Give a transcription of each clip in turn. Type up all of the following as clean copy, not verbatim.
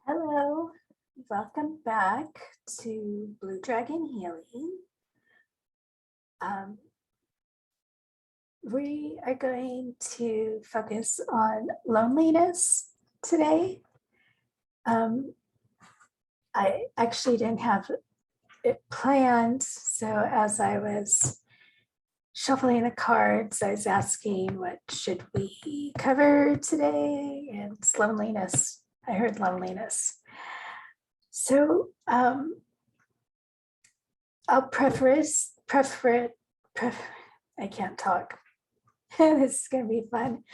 Hello, welcome back to Blue Dragon Healing. We are going to focus on loneliness today. I actually didn't have it planned, so as I was shuffling the cards, I was asking what should we cover today, and it's loneliness. I heard loneliness. So I'll preface, I can't talk. This is going to be fun.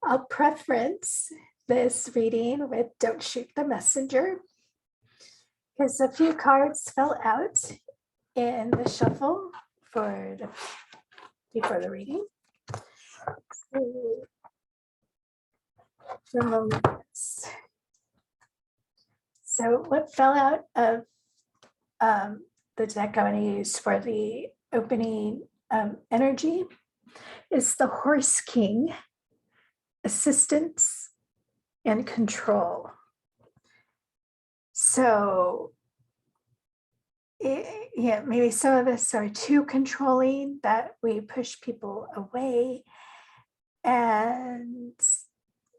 I'll preference this reading with Don't Shoot the Messenger, because a few cards fell out in the shuffle before the reading. So what fell out of the deck I'm going to use for the opening energy is the Horse King, Assistance and Control. So maybe some of us are too controlling, that we push people away, and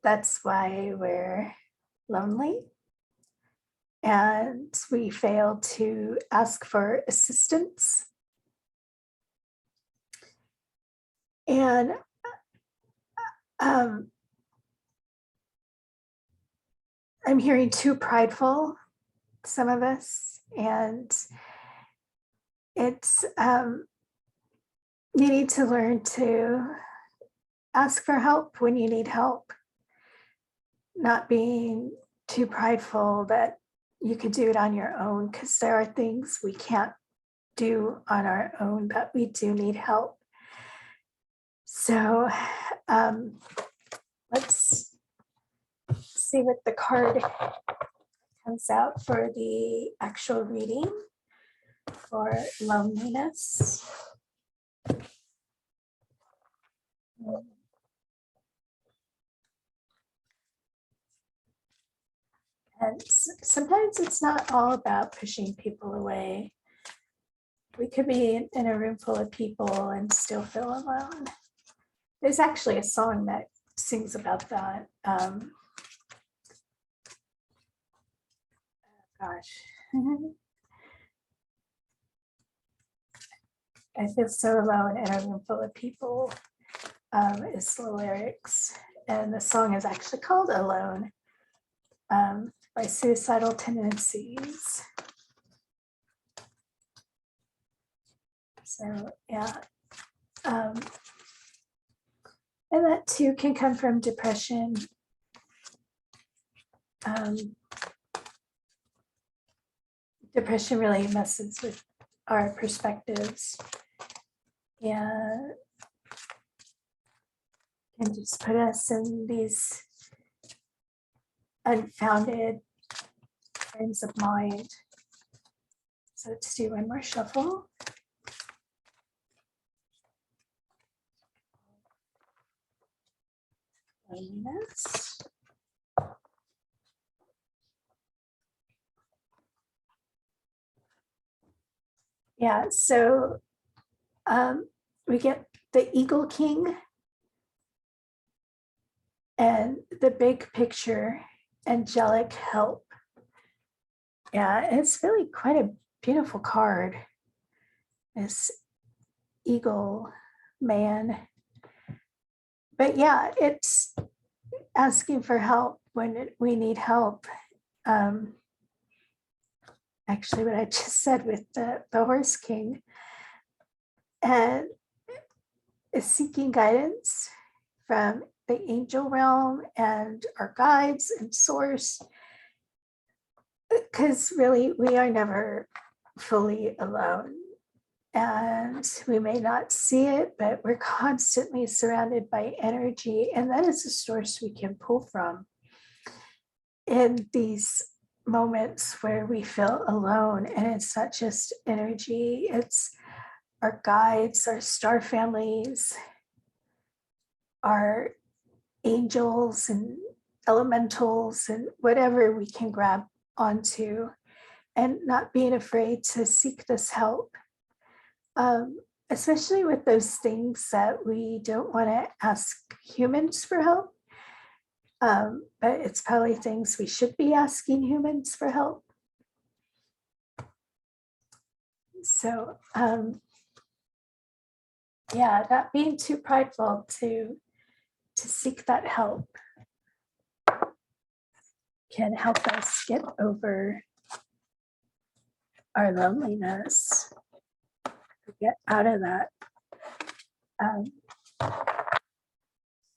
that's why we're lonely and we fail to ask for assistance. And I'm hearing too prideful, some of us, and it's you need to learn to ask for help when you need help, not being too prideful that you could do it on your own, because there are things we can't do on our own, that we do need help. So let's see what the card comes out for the actual reading for loneliness. And sometimes it's not all about pushing people away. We could be in a room full of people and still feel alone. There's actually a song that sings about that. I feel so alone in a room full of people, is the lyrics. And the song is actually called Alone, by Suicidal Tendencies. So yeah. And that too can come from depression. Depression really messes with our perspectives, and can just put us in these unfounded frames of mind. So let's do one more shuffle. Loneliness. Yeah, so we get the Eagle King and the big picture, angelic help. Yeah, it's really quite a beautiful card, this Eagle man. But yeah, it's asking for help when we need help. Actually, what I just said with the Horse King, and is seeking guidance from the angel realm and our guides and source, because really we are never fully alone, and we may not see it, but we're constantly surrounded by energy, and that is a source we can pull from in these moments where we feel alone. And it's not just energy, it's our guides, our star families, our angels, and elementals and whatever we can grab onto, and not being afraid to seek this help, especially with those things that we don't want to ask humans for help. But it's probably things we should be asking humans for help. So yeah, not being too prideful to seek that help can help us get over our loneliness, get out of that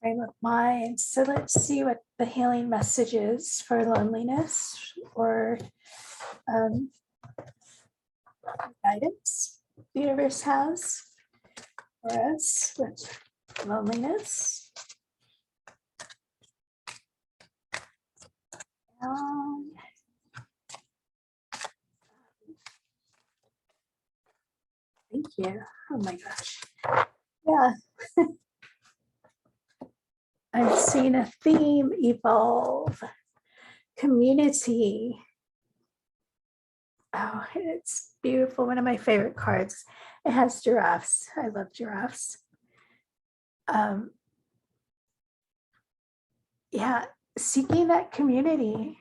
frame of mind. So let's see what the healing message is for loneliness, or guidance the universe has for us with loneliness. Thank you. Oh my gosh. Yeah. I'm seeing a theme evolve. Community. Oh, it's beautiful. One of my favorite cards. It has giraffes. I love giraffes. Yeah, seeking that community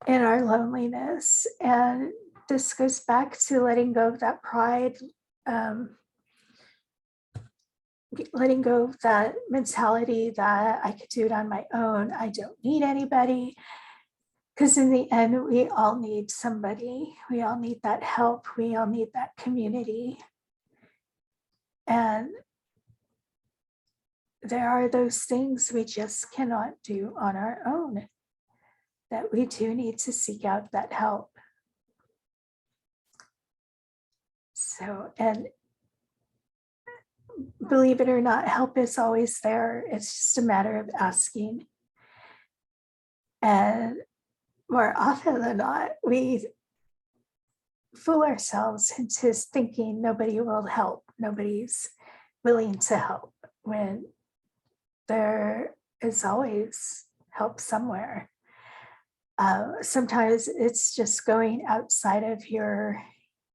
in our loneliness. And this goes back to letting go of that pride, letting go of that mentality that I could do it on my own. I don't need anybody. Because in the end, we all need somebody. We all need that help. We all need that community. And there are those things we just cannot do on our own, that we do need to seek out that help. So, and believe it or not, help is always there. It's just a matter of asking. And more often than not, we fool ourselves into thinking nobody will help, nobody's willing to help, when there is always help somewhere. Sometimes it's just going outside of your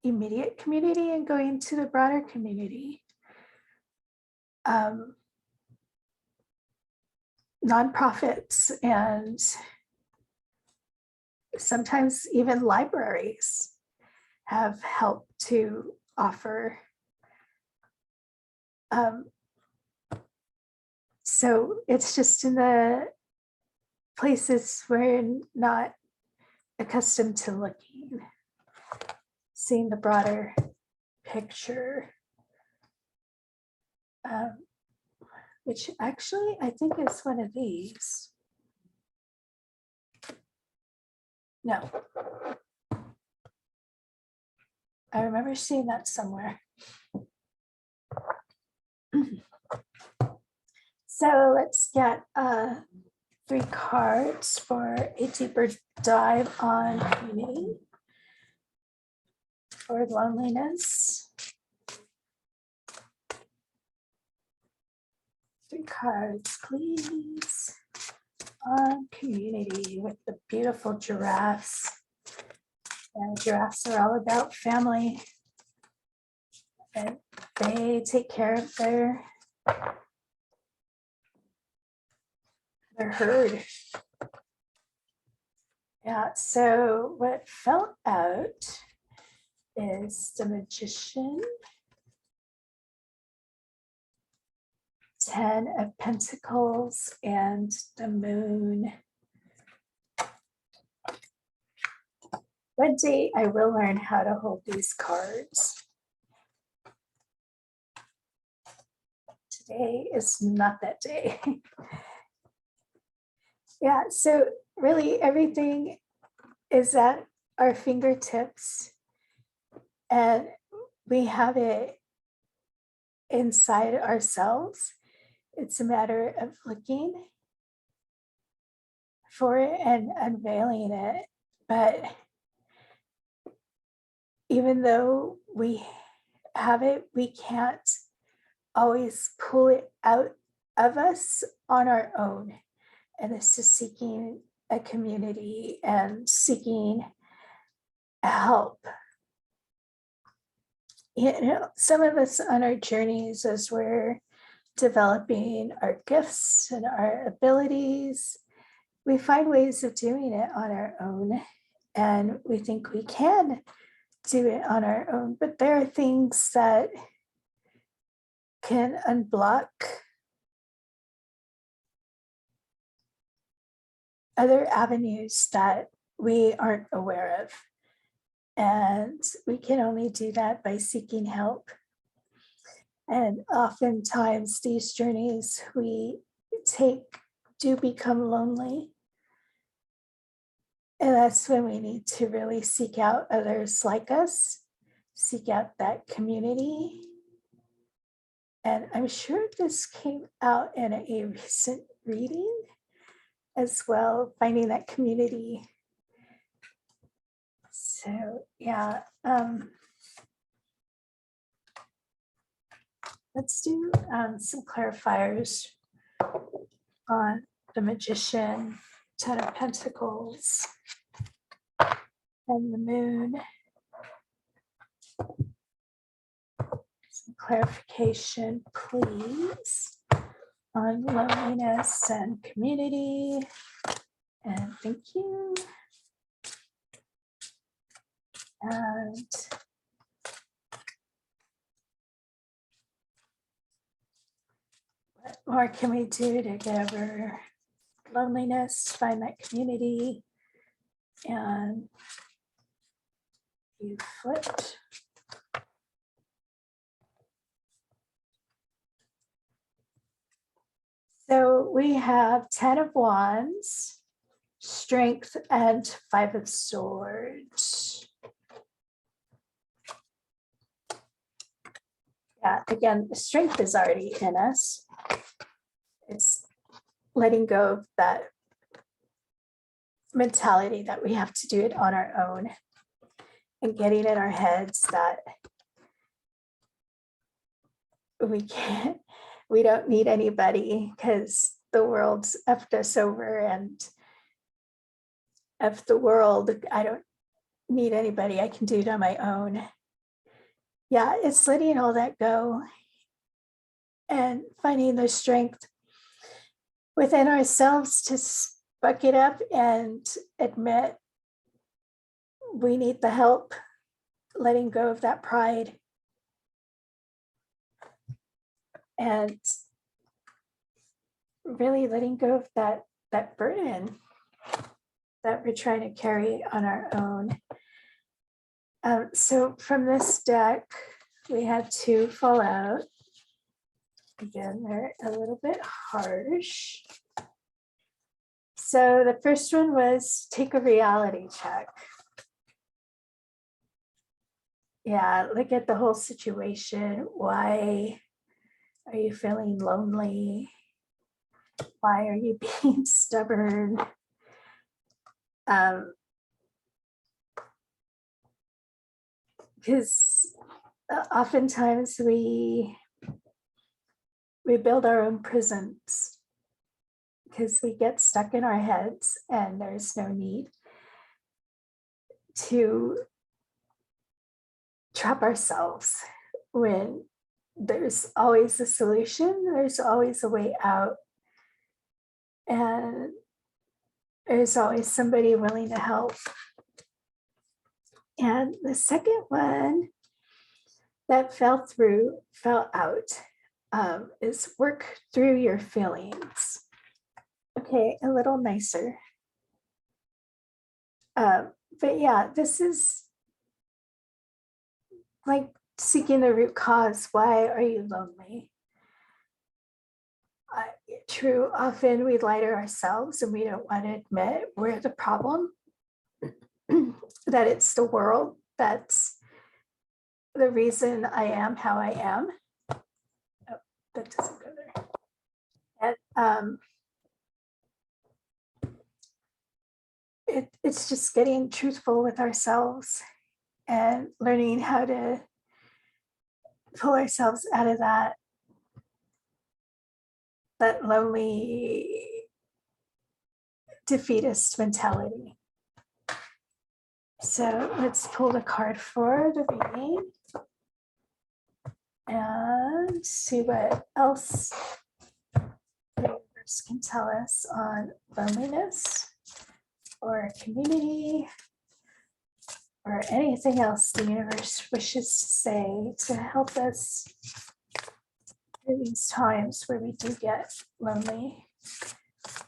immediate community and going to the broader community. Nonprofits and sometimes even libraries have help to offer. So it's just in the places we're not accustomed to looking, seeing the broader picture, which actually I think is one of these. No. I remember seeing that somewhere. So let's get 3 cards for a deeper dive on community or loneliness. 3 cards, please, on community with the beautiful giraffes. And giraffes are all about family. And they take care of their herd. Yeah, so what fell out is the Magician, 10 of Pentacles, and the Moon. One day I will learn how to hold these cards. Today is not that day. Yeah, so really everything is at our fingertips, and we have it inside ourselves. It's a matter of looking for it and unveiling it. But even though we have it, we can't always pull it out of us on our own. And this is seeking a community and seeking help. Some of us on our journeys as we're developing our gifts and our abilities, we find ways of doing it on our own, and we think we can do it on our own, but there are things that can unblock other avenues that we aren't aware of. And we can only do that by seeking help. And oftentimes these journeys we take do become lonely. And that's when we need to really seek out others like us, seek out that community. And I'm sure this came out in a recent reading as well, finding that community. So yeah, let's do some clarifiers on the Magician, Ten of Pentacles, and the Moon. Some clarification, please, on loneliness and community. And thank you. And what more can we do to get over loneliness, find that community? And you flipped. So we have 10 of Wands, Strength, and 5 of Swords. Yeah, again, the strength is already in us. It's letting go of that mentality that we have to do it on our own and getting in our heads that we don't need anybody because the world's effed us over, and F the world, I don't need anybody, I can do it on my own. Yeah, it's letting all that go and finding the strength within ourselves to buck it up and admit we need the help, letting go of that pride. And really letting go of that burden that we're trying to carry on our own. So from this deck, we had 2 fall out. Again, they're a little bit harsh. So the first one was take a reality check. Yeah, look at the whole situation. Why are you feeling lonely? Why are you being stubborn? Because oftentimes we build our own prisons because we get stuck in our heads, and there's no need to trap ourselves when there's always a solution, there's always a way out, and there's always somebody willing to help. And the second one that fell out, is work through your feelings. Okay, a little nicer. But yeah, this is like seeking the root cause. Why are you lonely? True, often we lie to ourselves and we don't want to admit we're the problem, that it's the world that's the reason I am how I am. Oh, that doesn't go there. And it's just getting truthful with ourselves and learning how to pull ourselves out of that lonely defeatist mentality. So let's pull the card for the reading and see what else the universe can tell us on loneliness or community or anything else the universe wishes to say to help us through these times where we do get lonely.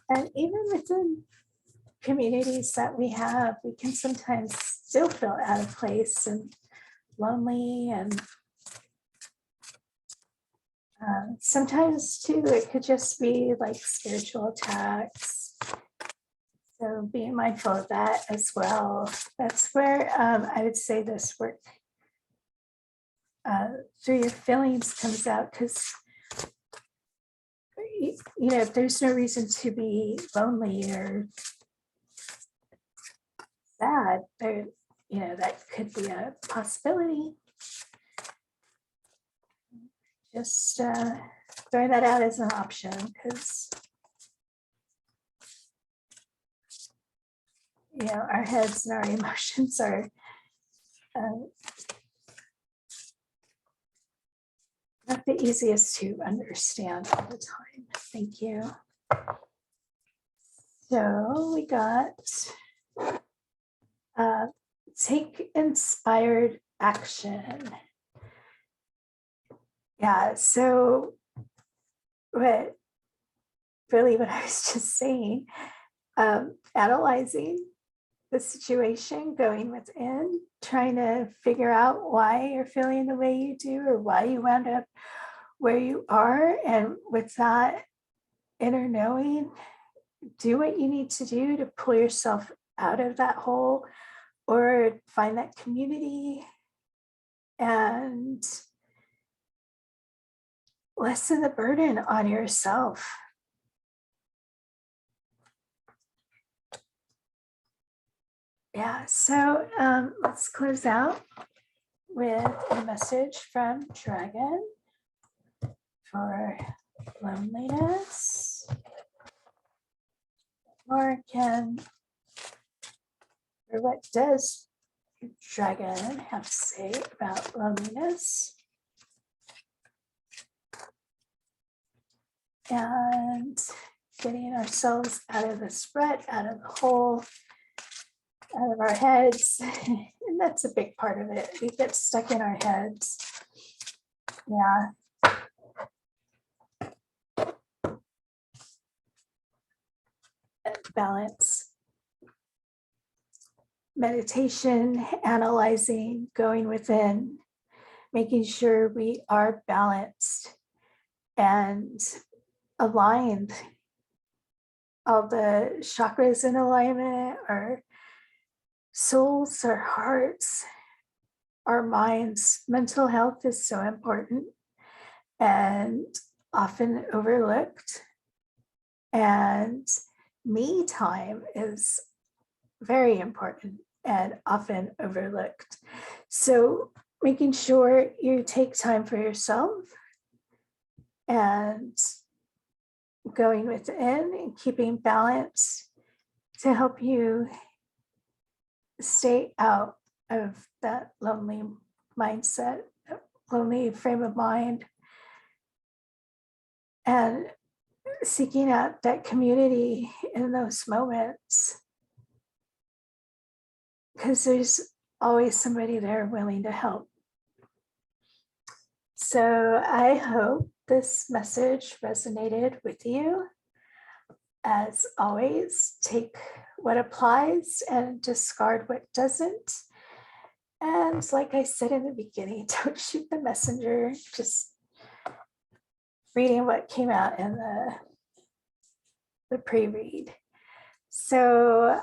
And even within communities that we have, we can sometimes still feel out of place and lonely. And sometimes too, it could just be like spiritual attacks. So being mindful of that as well. That's where I would say this work through your feelings comes out, because if there's no reason to be lonely or sad, there, that could be a possibility. Just throwing that out as an option, because our heads and our emotions are not the easiest to understand all the time. Thank you. So we got take inspired action. Yeah, so what I was just saying, analyzing the situation, going within, trying to figure out why you're feeling the way you do or why you wound up where you are. And with that inner knowing, do what you need to do to pull yourself out of that hole or find that community and lessen the burden on yourself. Yeah, so let's close out with a message from Dragon for loneliness. Or what does Dragon have to say about loneliness? And getting ourselves out of this rut, out of the hole, out of our heads. And that's a big part of it. We get stuck in our heads. Yeah. Balance. Meditation, analyzing, going within, making sure we are balanced and aligned. All the chakras in alignment, our souls, our hearts, our minds. Mental health is so important and often overlooked. And me time is very important and often overlooked. So making sure you take time for yourself and going within and keeping balance to help you stay out of that lonely mindset, lonely frame of mind, and seeking out that community in those moments, because there's always somebody there willing to help. So I hope this message resonated with you. As always, take what applies and discard what doesn't. And like I said in the beginning, don't shoot the messenger, just reading what came out in the pre-read. So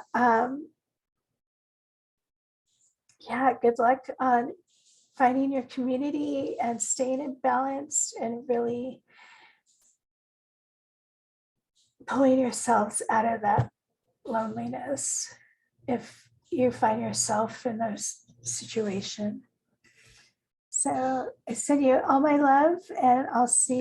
yeah, good luck on finding your community and staying in balance and really pulling yourselves out of that loneliness if you find yourself in those situations. So I send you all my love, and I'll see